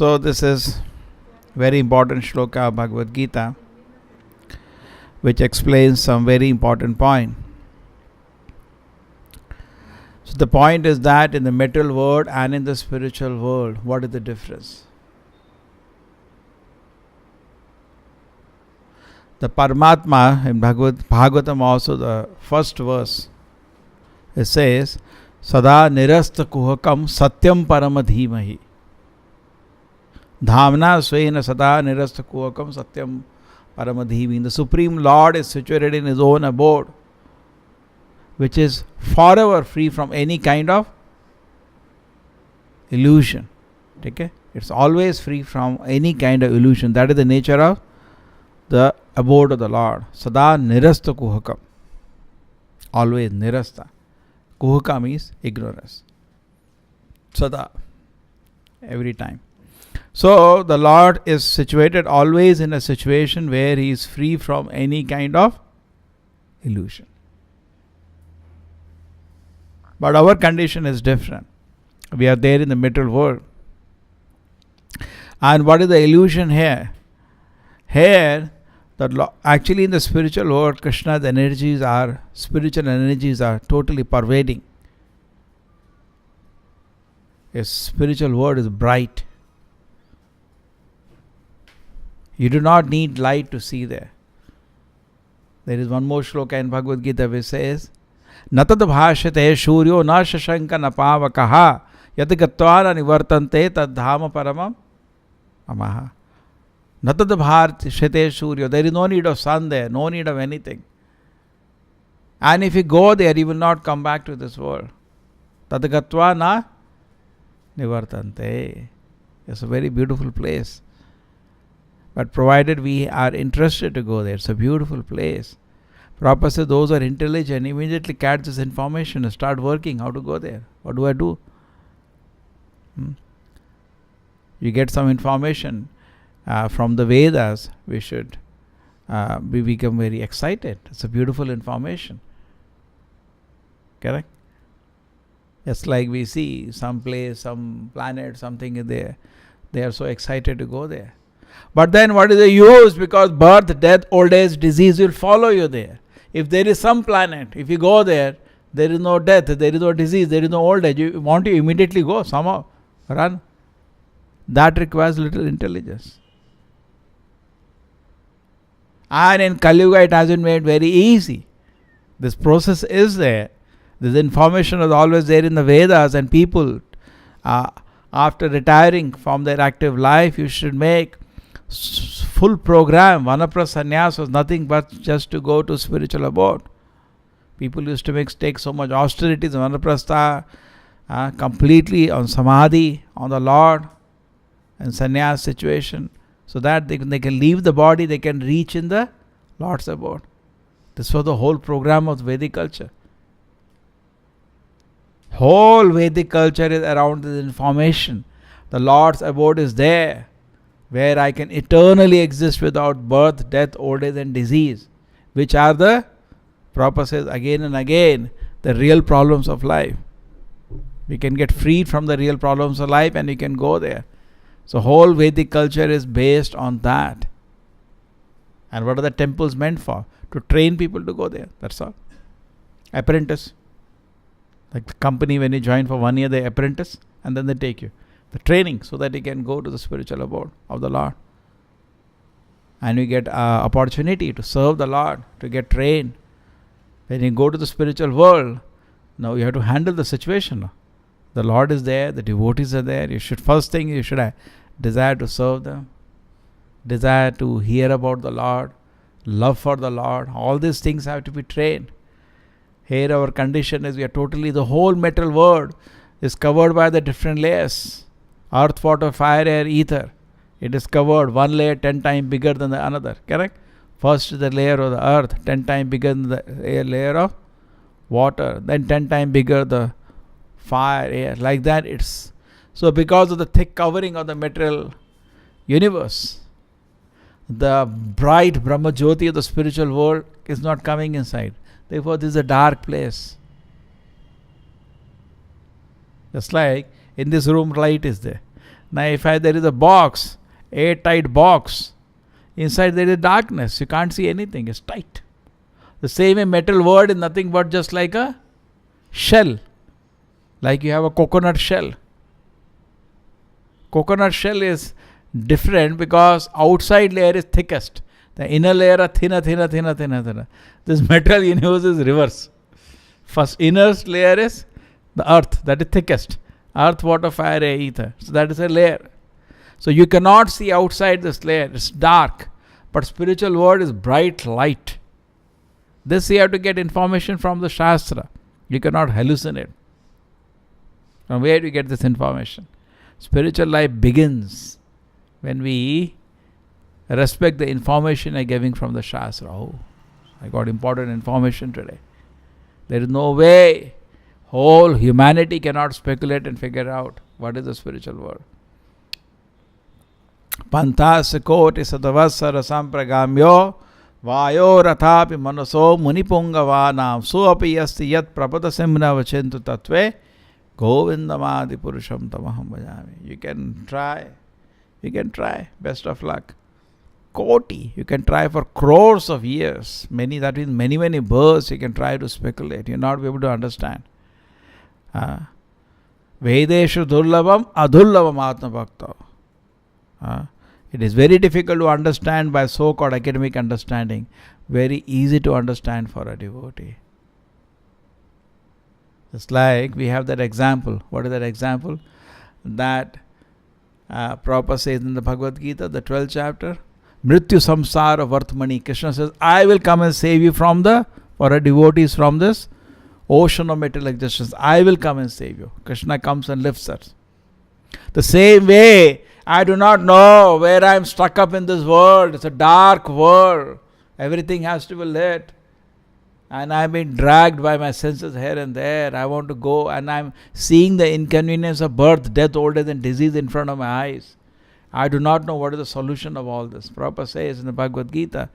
So this is very important shloka of Bhagavad Gita, which explains some very important point. So the point is that in the material world and in the spiritual world, what is the difference? The Paramatma in Bhagavatam also, the first verse, it says, Sada nirasta kuhakam satyam paramadhimahi. Dhamna svena sada nirasta kuhakam satyam paramadhimahi. The Supreme Lord is situated in His own abode, which is forever free from any kind of illusion. Okay? It's always free from any kind of illusion. That is the nature of the abode of the Lord. Sada nirasta kuhakam. Always nirasta. Kuhaka means ignorance. Sada. Every time. So the Lord is situated always in a situation where He is free from any kind of illusion. But our condition is different. We are there in the material world. And what is the illusion here? Here, actually in the spiritual world, Krishna's energies are, spiritual energies are totally pervading. His spiritual world is bright. You do not need light to see there. There is one more shloka in Bhagavad Gita which says, Natad bhashate shuryo na shashanka na pavakaha yat gatvara nivartante tad dhama paramam amaha. Natad bhashate shuryo. There is no need of sun there, no need of anything. And if you go there, you will not come back to this world. Tad gatva na nivartante. It's a very beautiful place. But provided we are interested to go there, it's a beautiful place. Prabhupada says those are intelligent, immediately catch this information and start working how to go there. What do I do? You get some information from the Vedas, we should become very excited. It's a beautiful information. Correct? Just like we see some place, some planet, something is there. They are so excited to go there. But then what is the use? Because birth, death, old age, disease will follow you there. If there is some planet, if you go there, there is no death, there is no disease, there is no old age. You want to immediately go, somehow run. That requires little intelligence. And in Kali Yuga it has been made very easy. This process is there. This information is always there in the Vedas, and people after retiring from their active life, you should make full program. Vanaprastha sannyas was nothing but just to go to spiritual abode. People used to take so much austerities, vanaprastha, completely on samadhi, on the Lord, and sannyas situation, so that they can leave the body, they can reach in the Lord's abode. This was the whole program of Vedic culture. Whole Vedic culture is around this information. The Lord's abode is there, where I can eternally exist without birth, death, old age and disease, which are the, Prabhupada says again and again, the real problems of life. We can get freed from the real problems of life and we can go there. So whole Vedic culture is based on that. And what are the temples meant for? To train people to go there. That's all. Apprentice. Like the company, when you join for 1 year, they apprentice and then they take you. The training, so that you can go to the spiritual abode of the Lord. And you get opportunity to serve the Lord, to get trained. When you go to the spiritual world, now you have to handle the situation. The Lord is there, the devotees are there. You should, first thing, you should desire to serve them, desire to hear about the Lord, love for the Lord. All these things have to be trained. Here our condition is we are totally, the whole material world is covered by the different layers. Earth, water, fire, air, ether. It is covered, one layer 10 times bigger than the another. Correct? First is the layer of the earth, 10 times bigger than the layer of water. Then 10 times bigger the fire, air. Like that it's. So because of the thick covering of the material universe, the bright Brahma Jyoti of the spiritual world is not coming inside. Therefore this is a dark place. Just like in this room light is there. Now if there is a box, airtight box, inside there is darkness, you can't see anything, it's tight. The same way metal world is nothing but just like a shell. Like you have a coconut shell. Coconut shell is different because outside layer is thickest. The inner layer are thinner. This metal universe is reverse. First inner layer is the earth, that is thickest. Earth, water, fire, air, ether. So that is a layer. So you cannot see outside this layer. It's dark. But spiritual world is bright light. This you have to get information from the Shastra. You cannot hallucinate. From where do you get this information? Spiritual life begins when we respect the information I'm giving from the Shastra. Oh, I got important information today. There is no way whole humanity cannot speculate and figure out what is the spiritual world. Panthas koti sadavasara sampragamyo vayo rathapi manaso munipungavanam suapi yasti yat prapada simna vachentu tatve govindamadi purusham tamaham bhajami. You can try. Best of luck. Koti, you can try for crores of years. Many, that means many births you can try to speculate. You'll not be able to understand. Vedeshu durlabam adurlabam atma bhakta. It is very difficult to understand by so-called academic understanding. Very easy to understand for a devotee. It's like we have that example. What is that example? That Prabhupada says in the Bhagavad Gita, the 12th chapter, Mrityu samsara vartmani. Krishna says, I will come and save you from for a devotees from this ocean of material existence. I will come and save you. Krishna comes and lifts us. The same way, I do not know where I am stuck up in this world. It's a dark world. Everything has to be lit. And I am being dragged by my senses here and there. I want to go and I am seeing the inconvenience of birth, death, old age and disease in front of my eyes. I do not know what is the solution of all this. Prabhupada says in the Bhagavad Gita,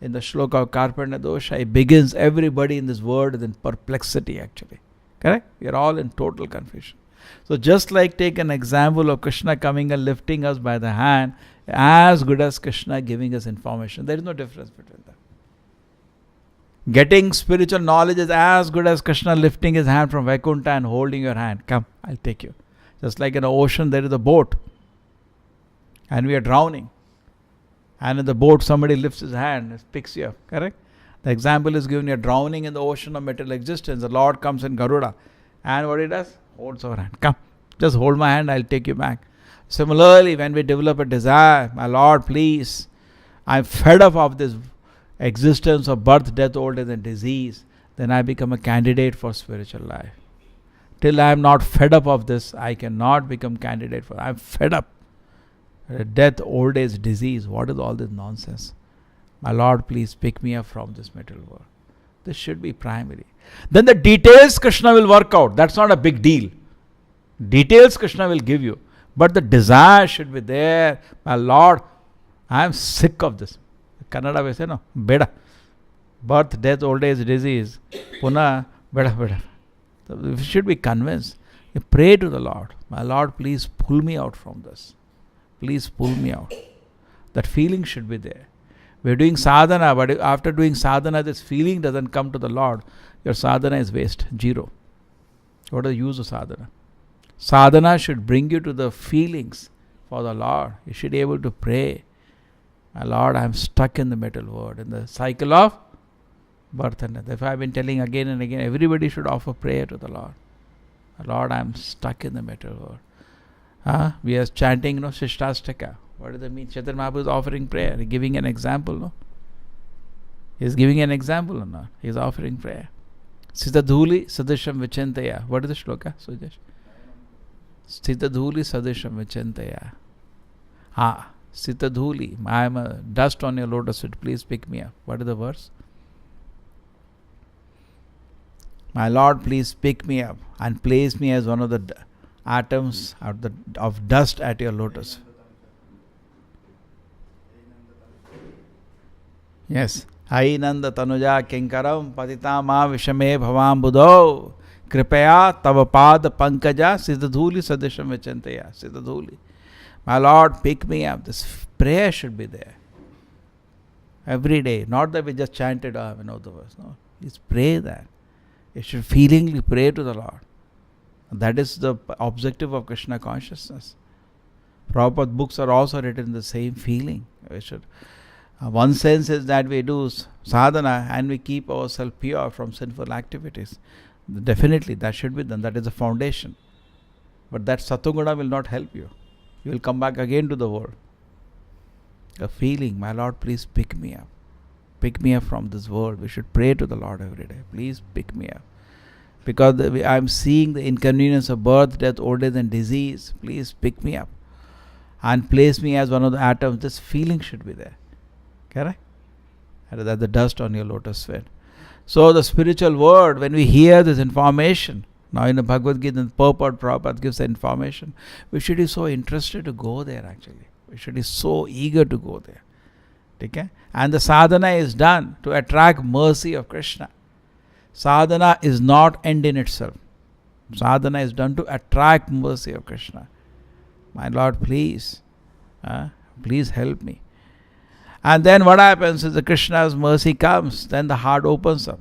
in the shloka of Karpanya dosha, it begins everybody in this world is in perplexity actually. Correct? We are all in total confusion. So just like take an example of Krishna coming and lifting us by the hand, as good as Krishna giving us information. There is no difference between them. Getting spiritual knowledge is as good as Krishna lifting his hand from Vaikuntha and holding your hand. Come, I'll take you. Just like in the ocean there is a boat and we are drowning. And in the boat somebody lifts his hand and picks you up. Correct? The example is given, you are drowning in the ocean of material existence. The Lord comes in Garuda. And what he does? Holds our hand. Come, just hold my hand, I'll take you back. Similarly, when we develop a desire, my Lord, please, I'm fed up of this existence of birth, death, old age and disease, then I become a candidate for spiritual life. Till I am not fed up of this, I cannot become candidate for. I'm fed up. Death, old age, disease, what is all this nonsense? My Lord, please pick me up from this material world. This should be primary. Then the details Krishna will work out. That's not a big deal. Details Krishna will give you. But the desire should be there. My Lord, I am sick of this. Kannada we say, no, beda. Birth, death, old age, disease. Puna, beda. So we should be convinced. You pray to the Lord. My Lord, please pull me out from this. Please pull me out. That feeling should be there. We are doing sadhana, but after doing sadhana, this feeling doesn't come to the Lord. Your sadhana is waste. Zero. What is the use of sadhana? Sadhana should bring you to the feelings for the Lord. You should be able to pray. My Lord, I am stuck in the material world, in the cycle of birth and death. If I have been telling again and again, everybody should offer prayer to the Lord. My Lord, I am stuck in the material world. We are chanting, Shishtastaka. What does that mean? Chaitanya Mahaprabhu is offering prayer, giving an example, no? He is giving an example or not? He is offering prayer. Sthitadhuli sadisham vichintaya. What is the shloka, Sujesh? Sthitadhuli sadisham vichintaya. Sthitadhuli. I am a dust on your lotus feet. Please pick me up. What is the verse? My Lord, please pick me up and place me as one of the atoms of dust at your lotus. Yes. Ainanda tanuja kinkaram patita ma vishame bhavam buddho kripaya tava pad pankaja siddhadhuli sadisham vichantaya. Siddhadhuli. My Lord, pick me up. This prayer should be there every day. Not that we just chanted, we know the verse. No, please pray that. You should feelingly pray to the Lord. That is the objective of Krishna consciousness. Prabhupada's books are also written in the same feeling. We should. One sense is that we do sadhana and we keep ourselves pure from sinful activities. Definitely, that should be done. That is the foundation. But that satoguna will not help you. You will come back again to the world. A feeling, my Lord, please pick me up. Pick me up from this world. We should pray to the Lord every day. Please pick me up. Because I am seeing the inconvenience of birth, death, old age and disease. Please pick me up. And place me as one of the atoms. This feeling should be there. Correct? And that's the dust on your lotus feet. So the spiritual world, when we hear this information, now in the Bhagavad Gita, the purport Prabhupada gives the information, we should be so interested to go there actually. We should be so eager to go there. Okay? And the sadhana is done to attract mercy of Krishna. Sadhana is not end in itself. Sadhana is done to attract mercy of Krishna. My Lord, please, please help me. And then what happens is the Krishna's mercy comes, then the heart opens up.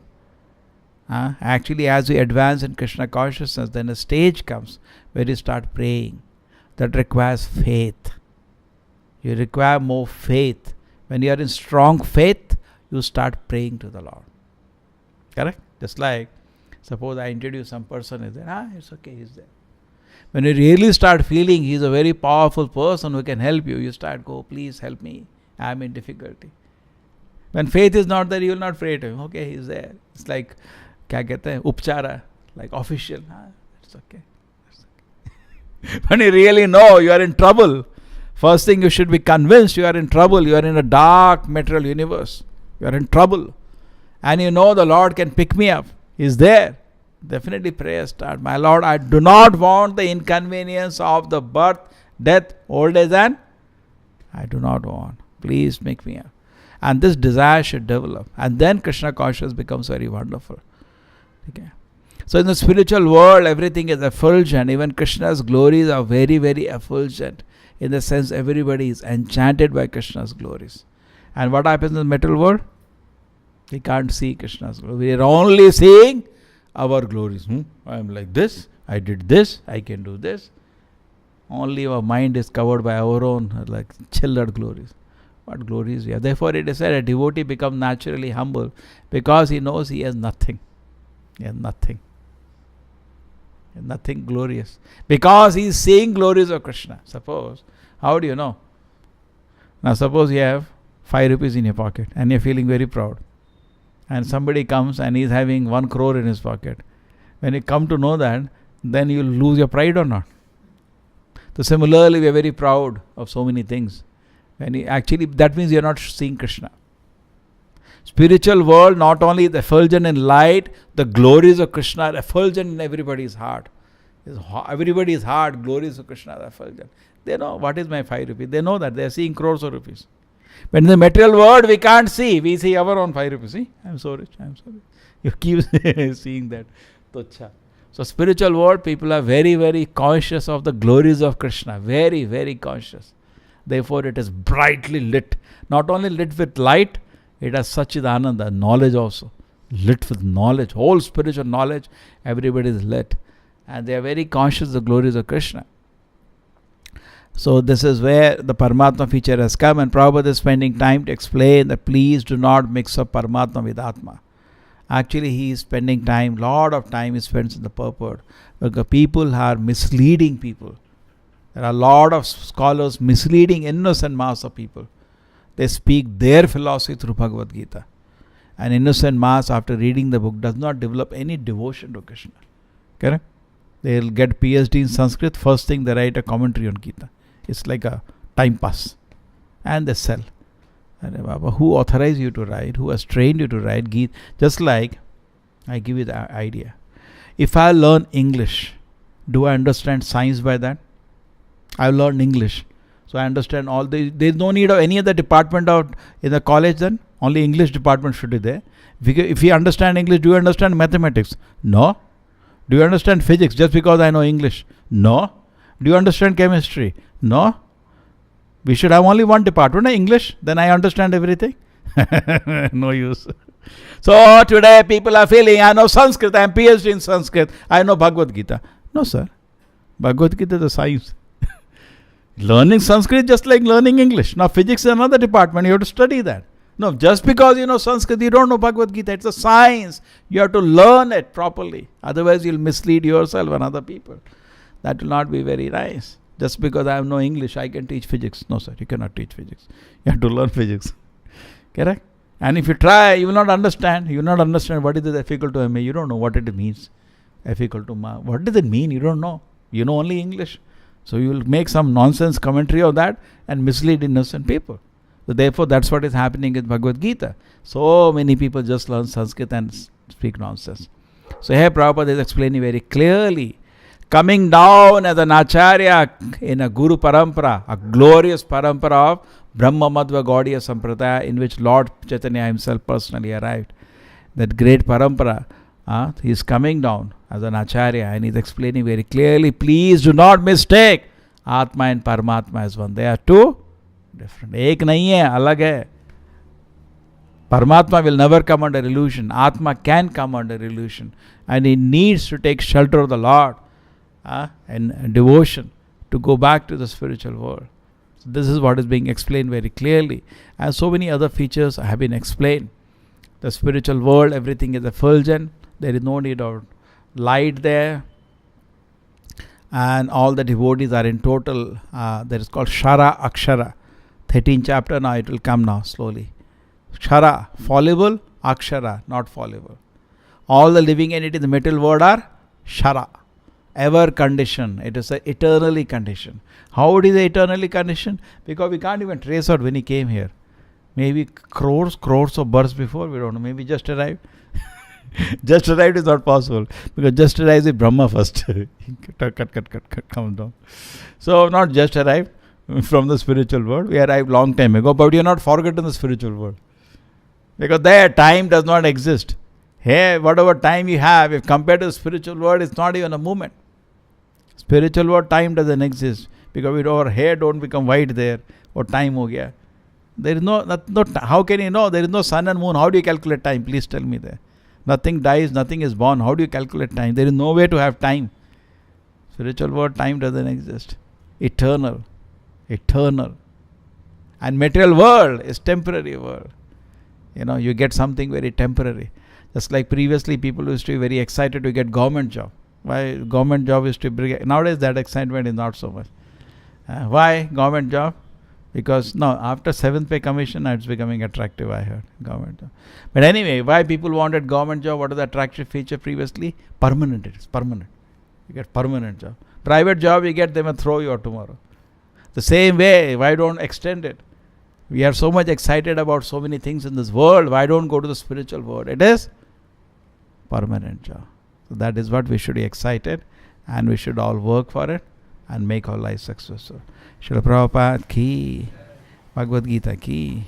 Actually, as we advance in Krishna consciousness, then a stage comes where you start praying. That requires faith. You require more faith. When you are in strong faith, you start praying to the Lord. Correct? Just like, suppose I introduce some person, is there? It's okay, he's there. When you really start feeling he's a very powerful person who can help you, you start go, please help me. I am in difficulty. When faith is not there, you will not pray to him. Okay, he's there. It's like, kya kehte hain? Upchara, like official. It's okay. When you really know you are in trouble, first thing you should be convinced you are in trouble. You are in a dark material universe. You are in trouble. And you know the Lord can pick me up. He's there. Definitely prayer start. My Lord, I do not want the inconvenience of the birth, death, old age and I do not want. Please make me up. And this desire should develop. And then Krishna consciousness becomes very wonderful. Okay. So in the spiritual world, everything is effulgent. Even Krishna's glories are very, very effulgent. In the sense, everybody is enchanted by Krishna's glories. And what happens in the material world? We can't see Krishna's glory. We are only seeing our glories. I am like this. I did this. I can do this. Only our mind is covered by our own like chilled glories. What glories we have. Therefore it is said a devotee becomes naturally humble because he knows he has nothing. He has nothing. He has nothing glorious. Because he is seeing glories of Krishna. Suppose, how do you know? Now suppose you have 5 rupees in your pocket and you are feeling very proud. And somebody comes and he is having 1 crore in his pocket. When you come to know that, then you will lose your pride or not. So similarly, we are very proud of so many things. Actually, that means you are not seeing Krishna. Spiritual world not only is effulgent in light, the glories of Krishna are effulgent in everybody's heart. Everybody's heart, glories of Krishna are effulgent. They know what is my 5 rupees. They know that they are seeing crores of rupees. But in the material world, we can't see. We see our own 5 rupees. See, I am so rich. I am so rich. You keep seeing that. So spiritual world, people are very, very conscious of the glories of Krishna. Very, very conscious. Therefore, it is brightly lit. Not only lit with light, it has Sachidananda, knowledge also. Lit with knowledge. Whole spiritual knowledge, everybody is lit. And they are very conscious of the glories of Krishna. So this is where the Paramatma feature has come, and Prabhupada is spending time to explain that please do not mix up Paramatma with Atma. Actually, he is spending time, lot of time he spends in the purport. Because people are misleading people. There are a lot of scholars misleading innocent mass of people. They speak their philosophy through Bhagavad Gita. An innocent mass, after reading the book, does not develop any devotion to Krishna. Correct? They will get PhD in Sanskrit. First thing they write a commentary on Gita. It's like a time pass. And they sell. Baba, who authorized you to write? Who has trained you to write Gita? Just like, I give you the idea. If I learn English, do I understand science by that? I learned English. So I understand all the... There is no need of any other department out in the college then. Only English department should be there. If you understand English, do you understand mathematics? No. Do you understand physics just because I know English? No. Do you understand chemistry? No. We should have only one department, English, then I understand everything. No use. So today people are feeling, I know Sanskrit, I am PhD in Sanskrit, I know Bhagavad Gita. No, sir. Bhagavad Gita is a science. Learning Sanskrit just like learning English. Now physics is another department, you have to study that. No, just because you know Sanskrit, you don't know Bhagavad Gita. It's a science. You have to learn it properly. Otherwise, you'll mislead yourself and other people. That will not be very nice. Just because I have no English, I can teach physics. No, sir, you cannot teach physics. You have to learn physics. Correct? And if you try, you will not understand. You will not understand what is F equal to ma. You don't know what it means. F equal to ma. What does it mean? You don't know. You know only English. So you will make some nonsense commentary of that and mislead innocent people. So therefore, that's what is happening with Bhagavad Gita. So many people just learn Sanskrit and speak nonsense. So here Prabhupada is explaining very clearly, coming down as an Acharya in a Guru Parampara, a glorious Parampara of Brahma Madhva Gaudiya Sampradaya, in which Lord Chaitanya himself personally arrived. That great Parampara, he is coming down as an Acharya and he is explaining very clearly, please do not mistake Atma and Paramatma as one. They are two different. Ek nahi hai, alag hai. Paramatma will never come under illusion. Atma can come under illusion. And he needs to take shelter of the Lord and devotion to go back to the spiritual world. So this is what is being explained very clearly. And so many other features have been explained. The spiritual world, everything is effulgent. There is no need of light there. And all the devotees are in total, that is called Shara Akshara. 13th chapter, now it will come now slowly. Shara, fallible, Akshara, not fallible. All the living entities in the material world are Shara, ever conditioned. It is eternally conditioned. How it is eternally conditioned? Because we can't even trace out when he came here. Maybe crores of births before, we don't know. Maybe just arrived. Just arrived is not possible. Because just arrived is Brahma first. cut, come down. So not just arrived from the spiritual world. We arrived long time ago, but you are not forgotten the spiritual world. Because there time does not exist. Here, whatever time you have, if compared to the spiritual world, it's not even a moment. Spiritual world, time doesn't exist. Because our hair don't become white there, or time ho gaya. There is no, how can you know? There is no sun and moon. How do you calculate time? Please tell me there. Nothing dies, nothing is born. How do you calculate time? There is no way to have time. Spiritual world, time doesn't exist. Eternal. And material world is temporary world. You get something very temporary. Just like previously people used to be very excited to get government job. Why? Government job is to bring, nowadays that excitement is not so much. Why government job? Because after 7th pay commission it's becoming attractive, I heard, government job. But anyway, why people wanted government job? What is the attractive feature previously? Permanent, it is permanent. You get permanent job. Private job you get, they may throw you out tomorrow. The same way, why don't extend it? We are so much excited about so many things in this world. Why don't go to the spiritual world? It is permanent job. So that is what we should be excited, and we should all work for it and make our life successful. Srila Prabhupada ki, Bhagavad Gita ki.